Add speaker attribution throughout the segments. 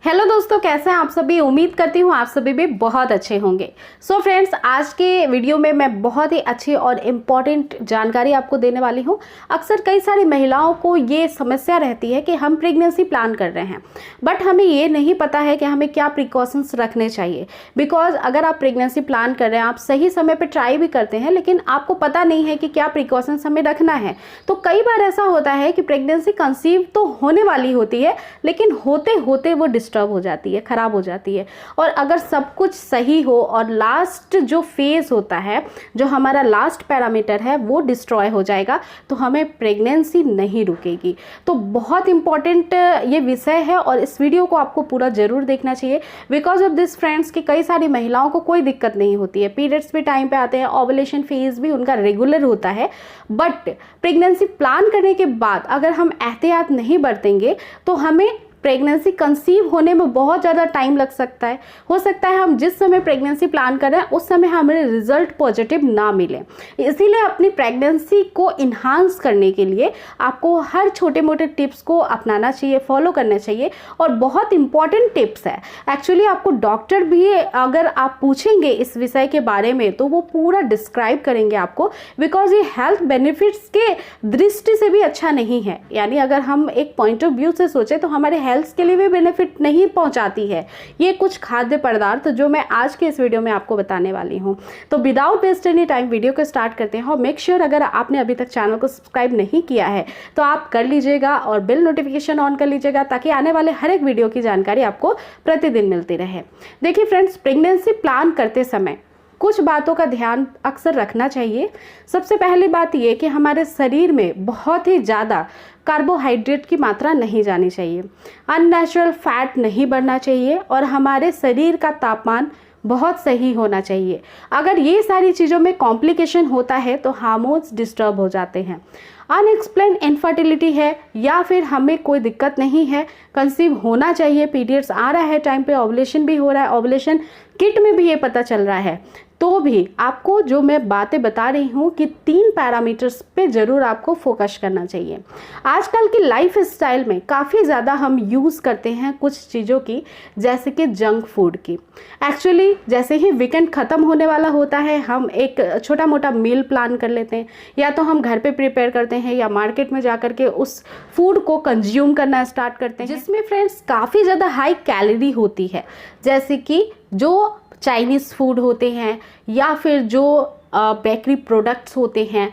Speaker 1: Hello दोस्तों, कैसे हैं आप सभी। उम्मीद करती हूँ आप सभी भी बहुत अच्छे होंगे। सो फ्रेंड्स, आज के वीडियो में मैं बहुत ही अच्छी और इम्पॉर्टेंट जानकारी आपको देने वाली हूँ। अक्सर कई सारी महिलाओं को ये समस्या रहती है कि हम प्रेगनेंसी प्लान कर रहे हैं, बट हमें ये नहीं पता है कि हमें क्या प्रिकॉशंस रखने चाहिए। बिकॉज अगर आप प्रेगनेंसी प्लान कर रहे हैं, आप सही समय पर ट्राई भी करते हैं, लेकिन आपको पता नहीं है कि क्या प्रिकॉशंस हमें रखना है। तो कई बार ऐसा होता है कि प्रेगनेंसी कंसीव तो होने वाली होती है, लेकिन होते होते वो डिस्टर्ब हो जाती है, खराब हो जाती है। और अगर सब कुछ सही हो और लास्ट जो फेज होता है, जो हमारा लास्ट पैरामीटर है, वो डिस्ट्रॉय हो जाएगा, तो हमें प्रेगनेंसी नहीं रुकेगी। तो बहुत इंपॉर्टेंट ये विषय है और इस वीडियो को आपको पूरा जरूर देखना चाहिए। बिकॉज ऑफ दिस फ्रेंड्स कि कई सारी महिलाओं को कोई दिक्कत नहीं होती है, पीरियड्स भी टाइम पे आते हैं, ओवुलेशन फेज भी उनका रेगुलर होता है, बट प्रेगनेंसी प्लान करने के बाद अगर हम एहतियात नहीं बरतेंगे तो हमें प्रेगनेंसी कंसीव होने में बहुत ज़्यादा टाइम लग सकता है। हो सकता है हम जिस समय प्रेगनेंसी प्लान कर रहे हैं उस समय हमें रिजल्ट पॉजिटिव ना मिले। इसीलिए अपनी प्रेगनेंसी को इन्हांस करने के लिए आपको हर छोटे मोटे टिप्स को अपनाना चाहिए, फॉलो करना चाहिए। और बहुत इंपॉर्टेंट टिप्स है एक्चुअली, आपको डॉक्टर भी अगर आप पूछेंगे इस विषय के बारे में तो वो पूरा डिस्क्राइब करेंगे आपको। बिकॉज ये हेल्थ बेनिफिट्स के दृष्टि से भी अच्छा नहीं है, यानी अगर हम एक पॉइंट ऑफ व्यू से सोचें तो हमारे हेल्थ के लिए भी बेनिफिट नहीं पहुंचाती है ये कुछ खाद्य पदार्थ, जो मैं आज के इस वीडियो में आपको बताने वाली हूं। तो without waste any time video को स्टार्ट करते हैं। और मेक श्योर अगर आपने अभी तक चैनल को सब्सक्राइब नहीं किया है तो आप कर लीजिएगा और बेल नोटिफिकेशन ऑन कर लीजिएगा, ताकि आने वाले हर एक वीडियो की जानकारी आपको प्रतिदिन मिलती रहे। देखिए फ्रेंड्स, प्रेगनेंसी प्लान करते समय कुछ बातों का ध्यान अक्सर रखना चाहिए। सबसे पहली बात ये कि हमारे शरीर में बहुत ही ज़्यादा कार्बोहाइड्रेट की मात्रा नहीं जानी चाहिए, अननेचुरल फैट नहीं बढ़ना चाहिए और हमारे शरीर का तापमान बहुत सही होना चाहिए। अगर ये सारी चीज़ों में कॉम्प्लिकेशन होता है तो हार्मोन्स डिस्टर्ब हो जाते हैं। अनएक्सप्लेन इनफर्टिलिटी है या फिर हमें कोई दिक्कत नहीं है, कंसीव होना चाहिए, पीरियड्स आ रहा है टाइम पे, ओवुलेशन भी हो रहा है, ओवुलेशन किट में भी ये पता चल रहा है, तो भी आपको जो मैं बातें बता रही हूँ कि 3 पैरामीटर्स पे ज़रूर आपको फोकस करना चाहिए। आजकल की लाइफ स्टाइल में काफ़ी ज़्यादा हम यूज़ करते हैं कुछ चीज़ों की, जैसे कि जंक फूड की। एक्चुअली जैसे ही वीकेंड ख़त्म होने वाला होता है, हम एक छोटा मोटा मील प्लान कर लेते हैं, या तो हम घर पे प्रिपेयर करते हैं या मार्केट में जा कर के उस फूड को कंज्यूम करना स्टार्ट करते हैं, जिसमें फ्रेंड्स काफ़ी ज़्यादा हाई कैलोरी होती है। जैसे कि जो चाइनीज़ फूड होते हैं या फिर जो बेकरी प्रोडक्ट्स होते हैं,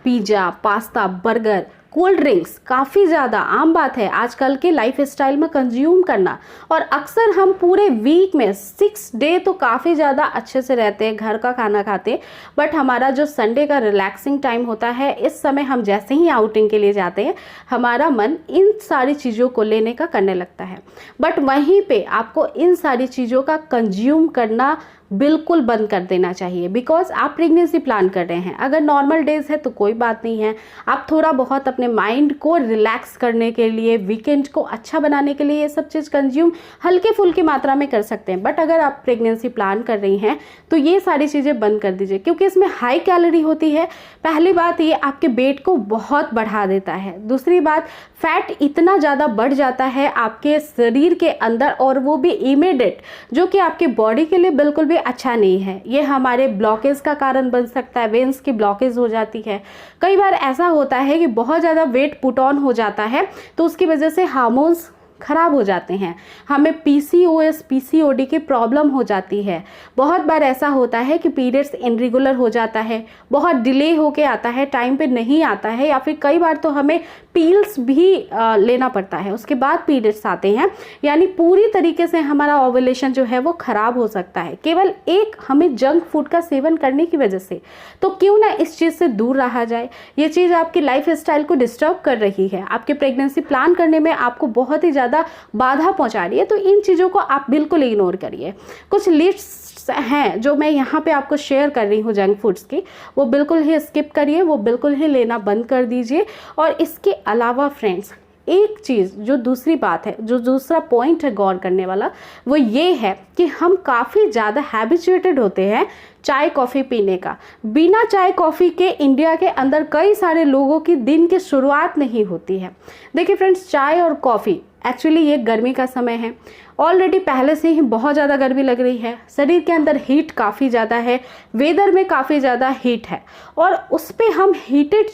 Speaker 1: pizza, pasta, burger, cold drinks, काफ़ी ज़्यादा आम बात है आजकल के लाइफ स्टाइल में कंज्यूम करना। और अक्सर हम पूरे वीक में 6 डे तो काफ़ी ज़्यादा अच्छे से रहते हैं, घर का खाना खाते, बट हमारा जो संडे का रिलैक्सिंग टाइम होता है, इस समय हम जैसे ही आउटिंग के लिए जाते हैं हमारा मन इन सारी चीज़ों को लेने का करने लगता है। बट वहीं पे आपको इन सारी चीज़ों का कंज्यूम करना बिल्कुल बंद कर देना चाहिए। बिकॉज आप प्रेगनेंसी प्लान कर रहे हैं। अगर नॉर्मल डेज है तो कोई बात नहीं है, आप थोड़ा बहुत अपने माइंड को रिलैक्स करने के लिए, वीकेंड को अच्छा बनाने के लिए ये सब चीज़ कंज्यूम हल्के फुल्की मात्रा में कर सकते हैं। बट अगर आप प्रेगनेंसी प्लान कर रही हैं तो ये सारी चीज़ें बंद कर दीजिए, क्योंकि इसमें हाई कैलोरी होती है। पहली बात, ये आपके वेट को बहुत बढ़ा देता है। दूसरी बात, फैट इतना ज़्यादा बढ़ जाता है आपके शरीर के अंदर, और वो भी इमीडिएट, जो कि आपकी बॉडी के लिए बिल्कुल भी अच्छा नहीं है। ये हमारे ब्लॉकेज का कारण बन सकता है, वेन्स की ब्लॉकेज हो जाती है। कई बार ऐसा होता है कि बहुत ज़्यादा वेट पुट ऑन हो जाता है, तो उसकी वजह से हार्मोन्स खराब हो जाते हैं, हमें PCOS PCOD की प्रॉब्लम हो जाती है। बहुत बार ऐसा होता है कि पीरियड्स इनरेगुलर हो जाता है, बहुत डिले होके आता है, टाइम पे नहीं आता है, या फिर कई बार तो हमें पील्स भी लेना पड़ता है, उसके बाद पीरियड्स आते हैं। यानी पूरी तरीके से हमारा ओवुलेशन जो है वो खराब हो सकता है, केवल एक हमें जंक फूड का सेवन करने की वजह से। तो क्यों ना इस चीज़ से दूर रहा जाए। ये चीज़ आपकी लाइफ स्टाइल को डिस्टर्ब कर रही है, आपके प्रेगनेंसी प्लान करने में आपको बहुत ही ज़्यादा बाधा पहुंचा रही है, तो इन चीज़ों को आप बिल्कुल इग्नोर करिए। कुछ लिस्ट्स हैं जो मैं यहाँ पे आपको शेयर कर रही हूँ जंक फूड्स की, वो बिल्कुल ही स्किप करिए, वो बिल्कुल ही लेना बंद कर दीजिए। और इसके अलावा फ्रेंड्स, एक चीज़ जो दूसरी बात है, जो दूसरा पॉइंट है गौर करने वाला, वो ये है कि हम काफ़ी ज़्यादा हैबिचुएटेड होते हैं चाय कॉफ़ी पीने का। बिना चाय कॉफ़ी के इंडिया के अंदर कई सारे लोगों की दिन की शुरुआत नहीं होती है। देखिए फ्रेंड्स, चाय और कॉफ़ी एक्चुअली ये गर्मी का समय है, ऑलरेडी पहले से ही बहुत ज़्यादा गर्मी लग रही है, शरीर के अंदर हीट काफ़ी ज़्यादा है, वेदर में काफ़ी ज़्यादा हीट है और उस पर हम हीटेड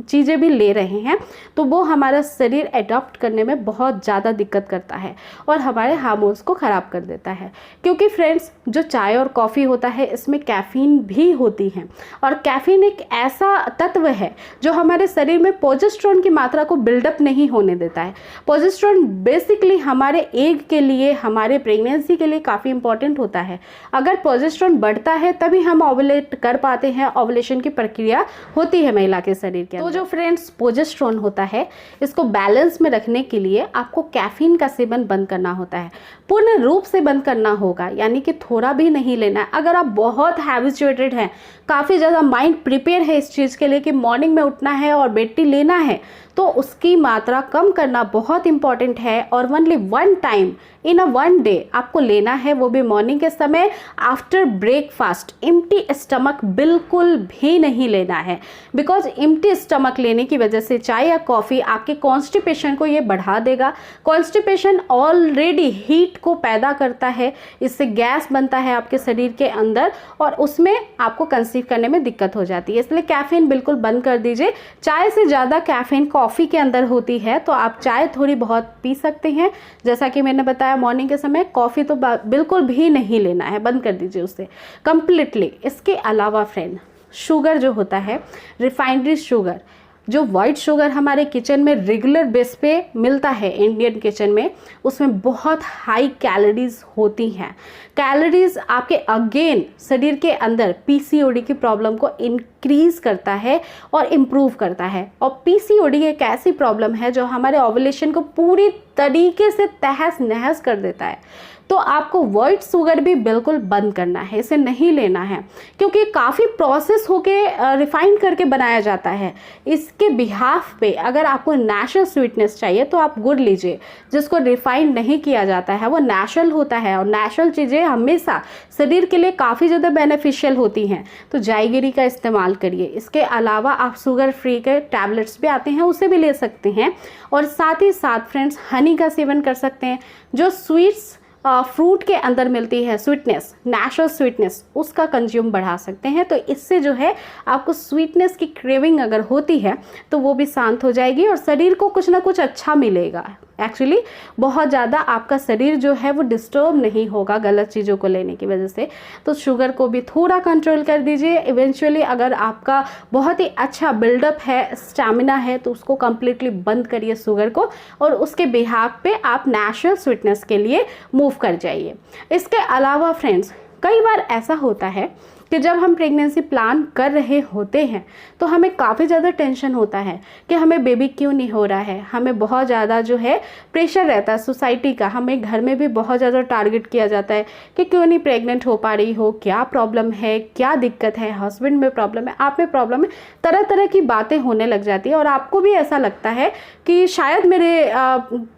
Speaker 1: चीज़ें भी ले रहे हैं, तो वो हमारा शरीर एडॉप्ट करने में बहुत ज़्यादा दिक्कत करता है और हमारे हार्मोन्स को ख़राब कर देता है। क्योंकि फ्रेंड्स, जो चाय और कॉफ़ी होता है इसमें कैफ़ीन भी होती है और कैफ़ीन एक ऐसा तत्व है जो हमारे शरीर में प्रोजेस्टेरोन की मात्रा को बिल्डअप नहीं होने देता है। प्रोजेस्टेरोन बेसिकली हमारे एग के लिए, हमारे प्रेगनेंसी के लिए काफ़ी इंपॉर्टेंट होता है। अगर प्रोजेस्टेरोन बढ़ता है तभी हम ओवुलेट कर पाते हैं, ओवुलेशन की प्रक्रिया होती है महिला के शरीर के अंदर। तो जो फ्रेंड्स प्रोजेस्टेरोन होता है, इसको बैलेंस में रखने के लिए आपको कैफीन का सेवन बंद करना होता है, पूर्ण रूप से बंद करना होगा, यानी कि थोड़ा भी नहीं लेना है। अगर आप बहुत हैबिचुएटेड हैं, काफ़ी ज़्यादा माइंड प्रिपेयर है इस चीज़ के लिए कि मॉर्निंग में उठना है और बेड टी लेना है, तो उसकी मात्रा कम करना बहुत इंपॉर्टेंट है और only one time in a one day आपको लेना है, वो भी मॉर्निंग के समय आफ्टर ब्रेकफास्ट। एम्प्टी स्टमक बिल्कुल भी नहीं लेना है, बिकॉज एम्प्टी स्टमक लेने की वजह से चाय या कॉफ़ी आपके कॉन्स्टिपेशन को ये बढ़ा देगा। कॉन्स्टिपेशन ऑलरेडी हीट को पैदा करता है, इससे गैस बनता है आपके शरीर के अंदर और उसमें आपको कंसीव करने में दिक्कत हो जाती है। इसलिए कैफीन बिल्कुल बंद कर दीजिए। चाय से ज़्यादा कैफीन कॉफ़ी के अंदर होती है, तो आप चाय थोड़ी बहुत पी सकते हैं, जैसा कि मैंने बताया मॉर्निंग के समय। कॉफ़ी तो बिल्कुल भी नहीं लेना है, बंद कर दीजिए उसे कंप्लीटली। इसके अलावा फ्रेंड, शुगर जो होता है, रिफाइनरी शुगर, जो वाइट शुगर हमारे किचन में रेगुलर बेस पे मिलता है इंडियन किचन में, उसमें बहुत हाई कैलोरीज होती हैं। कैलोरीज आपके अगेन शरीर के अंदर पीसीओडी की प्रॉब्लम को इंक्रीज करता है और इम्प्रूव करता है। और पीसीओडी एक ऐसी प्रॉब्लम है जो हमारे ओवुलेशन को पूरी तरीके से तहस नहस कर देता है। तो आपको वाइट शुगर भी बिल्कुल बंद करना है, इसे नहीं लेना है, क्योंकि काफ़ी प्रोसेस होके रिफाइन करके बनाया जाता है। इसके बिहाफ पे अगर आपको नेचुरल स्वीटनेस चाहिए तो आप गुड़ लीजिए, जिसको रिफाइन नहीं किया जाता है, वो नेचुरल होता है और नेचुरल चीज़ें हमेशा शरीर के लिए काफ़ी ज़्यादा बेनिफिशियल होती हैं। तो जायगिरी का इस्तेमाल करिए। इसके अलावा आप शुगर फ्री के टैबलेट्स भी आते हैं, उसे भी ले सकते हैं। और साथ ही साथ फ्रेंड्स, हनी का सेवन कर सकते हैं, जो स्वीट्स फ्रूट के अंदर मिलती है, स्वीटनेस, नेचुरल स्वीटनेस, उसका कंज्यूम बढ़ा सकते हैं। तो इससे जो है आपको स्वीटनेस की क्रेविंग अगर होती है तो वो भी शांत हो जाएगी और शरीर को कुछ ना कुछ अच्छा मिलेगा। एक्चुअली बहुत ज़्यादा आपका शरीर जो है वो डिस्टर्ब नहीं होगा गलत चीज़ों को लेने की वजह से। तो शुगर को भी थोड़ा कंट्रोल कर दीजिए। इवेंचुअली अगर आपका बहुत ही अच्छा बिल्डअप है, स्टैमिना है, तो उसको कम्प्लीटली बंद करिए शुगर को और उसके बिहाफ पे आप नेचुरल स्वीटनेस के लिए मूव कर जाइए। इसके अलावा फ्रेंड्स, कई बार ऐसा होता है कि जब हम प्रेगनेंसी प्लान कर रहे होते हैं तो हमें काफ़ी ज़्यादा टेंशन होता है कि हमें बेबी क्यों नहीं हो रहा है। हमें बहुत ज़्यादा जो है प्रेशर रहता है सोसाइटी का, हमें घर में भी बहुत ज़्यादा टारगेट किया जाता है कि क्यों नहीं प्रेग्नेंट हो पा रही हो, क्या प्रॉब्लम है, क्या दिक्कत है, हस्बैंड में प्रॉब्लम है, आप में प्रॉब्लम है, तरह तरह की बातें होने लग जाती है और आपको भी ऐसा लगता है कि शायद मेरे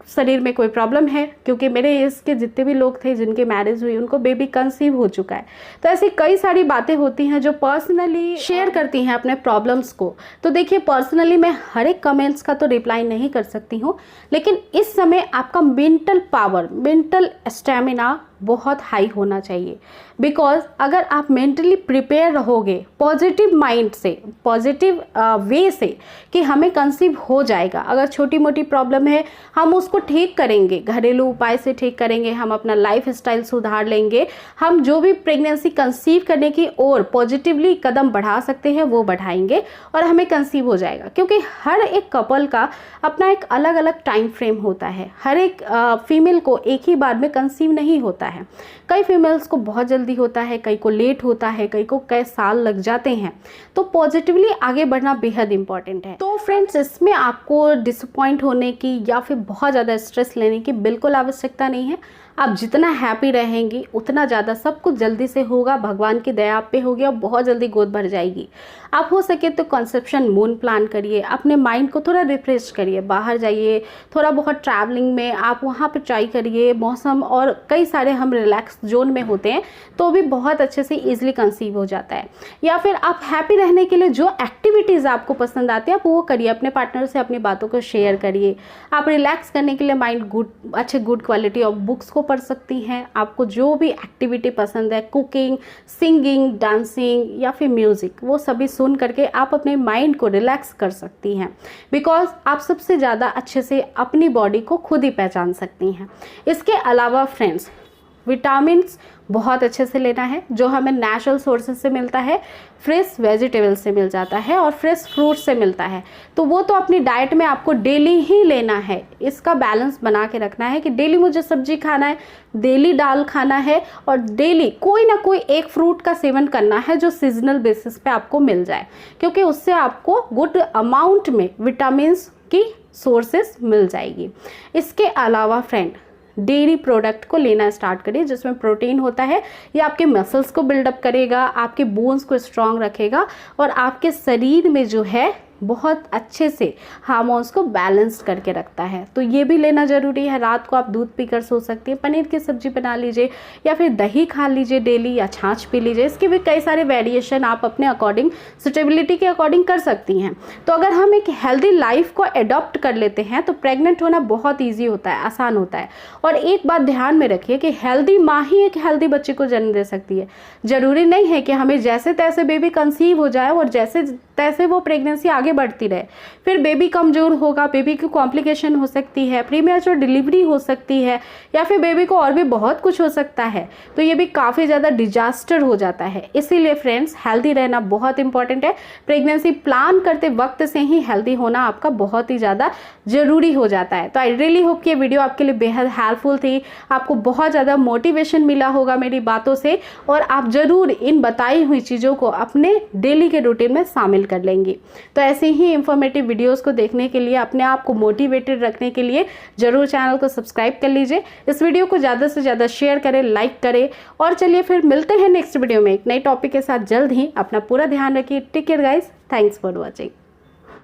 Speaker 1: शरीर में कोई प्रॉब्लम है, क्योंकि मेरे एज के जितने भी लोग थे जिनकी मैरिज हुई उनको बेबी कंसीव हो चुका है। तो ऐसी कई सारी बातें होती हैं जो पर्सनली शेयर करती हैं अपने प्रॉब्लम्स को। तो देखिए, पर्सनली मैं हर एक कमेंट्स का तो रिप्लाई नहीं कर सकती हूँ, लेकिन इस समय आपका मेंटल पावर, मेंटल स्टेमिना बहुत हाई होना चाहिए। बिकॉज अगर आप मेंटली प्रिपेयर रहोगे पॉजिटिव माइंड से, पॉजिटिव वे से कि हमें कंसीव हो जाएगा, अगर छोटी मोटी प्रॉब्लम है हम उसको ठीक करेंगे, घरेलू उपाय से ठीक करेंगे, हम अपना लाइफ स्टाइल सुधार लेंगे, हम जो भी प्रेगनेंसी कंसीव करने की ओर पॉजिटिवली कदम बढ़ा सकते हैं वो बढ़ाएंगे और हमें कंसीव हो जाएगा। क्योंकि हर एक कपल का अपना एक अलग अलग टाइम फ्रेम होता है, हर एक फीमेल को एक ही बार में कंसीव नहीं होता है। कई फीमेल्स को बहुत जल्दी होता है, कई को लेट होता है, कई को कई साल लग जाते हैं। तो पॉजिटिवली आगे बढ़ना बेहद इंपॉर्टेंट है। तो फ्रेंड्स, इसमें आपको डिसअपॉइंट होने की या फिर बहुत ज़्यादा स्ट्रेस लेने की बिल्कुल आवश्यकता नहीं है। आप जितना हैप्पी रहेंगी उतना ज़्यादा सब कुछ जल्दी से होगा, भगवान की दया आप पे होगी और बहुत जल्दी गोद भर जाएगी। आप हो सके तो कंसेप्शन मून प्लान करिए, अपने माइंड को थोड़ा रिफ्रेश करिए, बाहर जाइए, थोड़ा बहुत ट्रैवलिंग में आप वहाँ पे ट्राई करिए। मौसम और कई सारे हम रिलैक्स जोन में होते हैं तो भी बहुत अच्छे से ईजिली कंसीव हो जाता है। या फिर आप हैप्पी रहने के लिए जो एक्टिविटीज़ आपको पसंद आती है आप वो करिए, अपने पार्टनर से अपनी बातों को शेयर करिए। आप रिलैक्स करने के लिए mind good quality of books को पढ़ सकती हैं। आपको जो भी एक्टिविटी पसंद है, कुकिंग, सिंगिंग, डांसिंग या फिर म्यूज़िक, वो सभी सुन करके आप अपने माइंड को रिलैक्स कर सकती हैं। बिकॉज आप सबसे ज़्यादा अच्छे से अपनी बॉडी को खुद ही पहचान सकती हैं। इसके अलावा फ्रेंड्स, विटामिन्स बहुत अच्छे से लेना है, जो हमें नेचुरल सोर्सेज से मिलता है, फ्रेश वेजिटेबल से मिल जाता है और फ्रेश फ्रूट से मिलता है। तो वो तो अपनी डाइट में आपको डेली ही लेना है। इसका बैलेंस बना के रखना है कि डेली मुझे सब्जी खाना है, डेली दाल खाना है और डेली कोई ना कोई एक फ्रूट का सेवन करना है जो सीजनल बेसिस पे आपको मिल जाए, क्योंकि उससे आपको गुड अमाउंट में विटामिन्स की सोर्सेस मिल जाएगी। इसके अलावा फ्रेंड, डेयरी प्रोडक्ट को लेना स्टार्ट करिए जिसमें प्रोटीन होता है। ये आपके मसल्स को बिल्डअप करेगा, आपके बोन्स को स्ट्रॉन्ग रखेगा और आपके शरीर में जो है बहुत अच्छे से हार्मोन्स को बैलेंस्ड करके रखता है। तो ये भी लेना ज़रूरी है। रात को आप दूध पीकर सो सकती हैं, पनीर की सब्जी बना लीजिए या फिर दही खा लीजिए डेली, या छाछ पी लीजिए। इसके भी कई सारे वेरिएशन आप अपने अकॉर्डिंग, सुटेबिलिटी के अकॉर्डिंग कर सकती हैं। तो अगर हम एक हेल्दी लाइफ को एडॉप्ट कर लेते हैं तो प्रेग्नेंट होना बहुत ईजी होता है, आसान होता है। और एक बात ध्यान में रखिए कि हेल्दी माँ ही एक हेल्दी बच्चे को जन्म दे सकती है। ज़रूरी नहीं है कि हमें जैसे तैसे बेबी कंसीव हो जाए और जैसे तैसे वो प्रेगनेंसी आगे बढ़ती रहे। फिर बेबी कमज़ोर होगा, बेबी की कॉम्प्लिकेशन हो सकती है, प्रीमेच्योर डिलीवरी हो सकती है, या फिर बेबी को और भी बहुत कुछ हो सकता है। तो ये भी काफ़ी ज़्यादा डिजास्टर हो जाता है। इसीलिए फ्रेंड्स, हेल्दी रहना बहुत इंपॉर्टेंट है। प्रेगनेंसी प्लान करते वक्त से ही हेल्दी होना आपका बहुत ही ज़्यादा ज़रूरी हो जाता है। तो आई रियली होप कि ये वीडियो आपके लिए बेहद हेल्पफुल थी, आपको बहुत ज़्यादा मोटिवेशन मिला होगा मेरी बातों से, और आप ज़रूर इन बताई हुई चीज़ों को अपने डेली के रूटीन में शामिल कर लेंगी। तो ऐसे ही इंफॉर्मेटिव वीडियोस को देखने के लिए, अपने आप को मोटिवेटेड रखने के लिए ज़रूर चैनल को सब्सक्राइब कर लीजिए। इस वीडियो को ज़्यादा से ज़्यादा शेयर करें, लाइक करें। और चलिए फिर मिलते हैं नेक्स्ट वीडियो में एक नए टॉपिक के साथ जल्द ही। अपना पूरा ध्यान रखिए। Take care guys, thanks for watching.